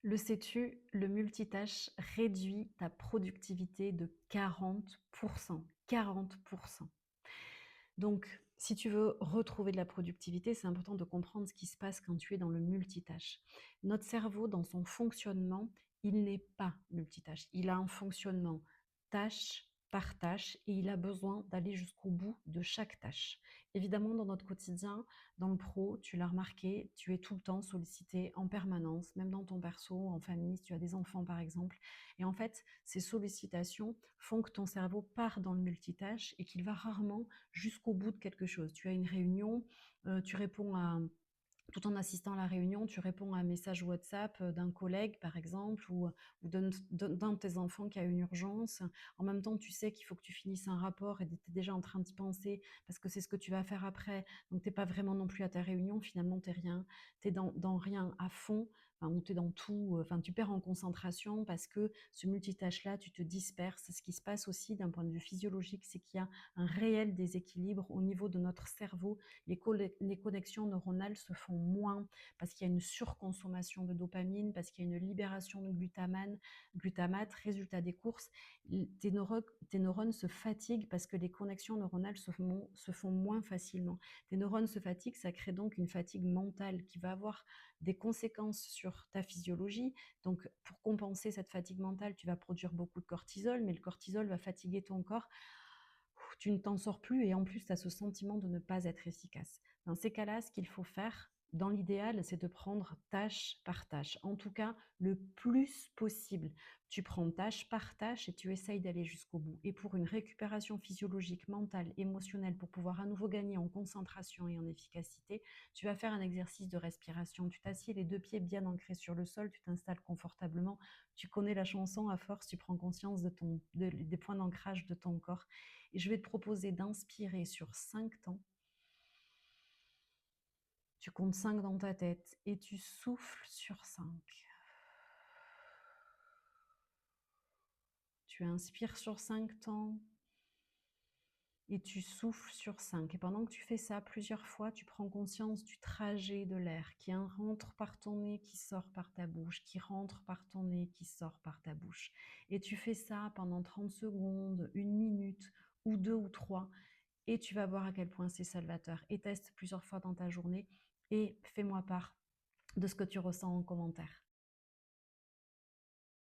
Le sais-tu, le multitâche réduit ta productivité de 40%. 40%. Donc, si tu veux retrouver de la productivité, c'est important de comprendre ce qui se passe quand tu es dans le multitâche. Notre cerveau, dans son fonctionnement, il n'est pas multitâche. Il a un fonctionnement tâche par tâche et il a besoin d'aller jusqu'au bout de chaque tâche. Évidemment, dans notre quotidien, dans le pro, tu l'as remarqué, tu es tout le temps sollicité en permanence, même dans ton perso, en famille, si tu as des enfants par exemple. Et en fait, ces sollicitations font que ton cerveau part dans le multitâche et qu'il va rarement jusqu'au bout de quelque chose. Tu as une réunion, tu réponds à tout en assistant à la réunion, tu réponds à un message WhatsApp d'un collègue, par exemple, ou d'un de tes enfants qui a une urgence. En même temps, tu sais qu'il faut que tu finisses un rapport et tu es déjà en train d'y penser parce que c'est ce que tu vas faire après. Donc, tu n'es pas vraiment non plus à ta réunion. Finalement, tu es dans rien à fond, enfin, ou tu es dans tout. Enfin, tu perds en concentration parce que ce multitâche-là, tu te disperses. Ce qui se passe aussi d'un point de vue physiologique, c'est qu'il y a un réel déséquilibre au niveau de notre cerveau. Les connexions neuronales se font moins parce qu'il y a une surconsommation de dopamine, parce qu'il y a une libération de glutamate. Résultat des courses, tes neurones se fatiguent parce que les connexions neuronales se font moins facilement. Tes neurones se fatiguent, ça crée donc une fatigue mentale qui va avoir des conséquences sur ta physiologie. Donc, pour compenser cette fatigue mentale, tu vas produire beaucoup de cortisol, mais le cortisol va fatiguer ton corps. Tu ne t'en sors plus et en plus, tu as ce sentiment de ne pas être efficace. Dans ces cas-là, ce qu'il faut faire, dans l'idéal, c'est de prendre tâche par tâche. En tout cas, le plus possible. Tu prends tâche par tâche et tu essayes d'aller jusqu'au bout. Et pour une récupération physiologique, mentale, émotionnelle, pour pouvoir à nouveau gagner en concentration et en efficacité, tu vas faire un exercice de respiration. Tu t'assieds les deux pieds bien ancrés sur le sol, tu t'installes confortablement. Tu connais la chanson à force, tu prends conscience des points d'ancrage de ton corps. Et je vais te proposer d'inspirer sur 5 temps. Tu comptes 5 dans ta tête et tu souffles sur 5. Tu inspires sur 5 temps et tu souffles sur 5. Et pendant que tu fais ça plusieurs fois, tu prends conscience du trajet de l'air qui rentre par ton nez, qui sort par ta bouche, qui rentre par ton nez, qui sort par ta bouche. Et tu fais ça pendant 30 secondes, 1 minute ou 2 ou 3. Et tu vas voir à quel point c'est salvateur. Et teste plusieurs fois dans ta journée et fais-moi part de ce que tu ressens en commentaire.